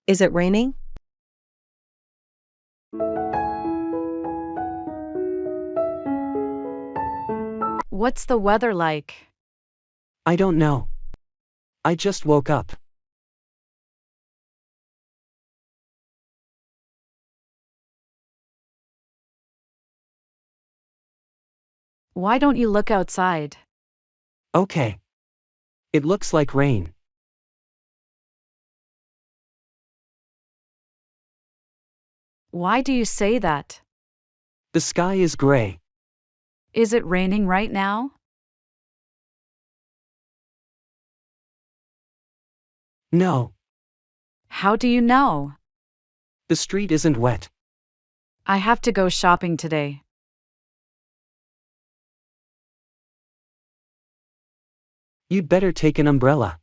Is it raining? What's the weather like? I don't know. I just woke up. Why don't you look outside? Okay. It looks like rain. Why do you say that? The sky is gray. Is it raining right now? No. How do you know? The street isn't wet. I have to go shopping today. You'd better take an umbrella.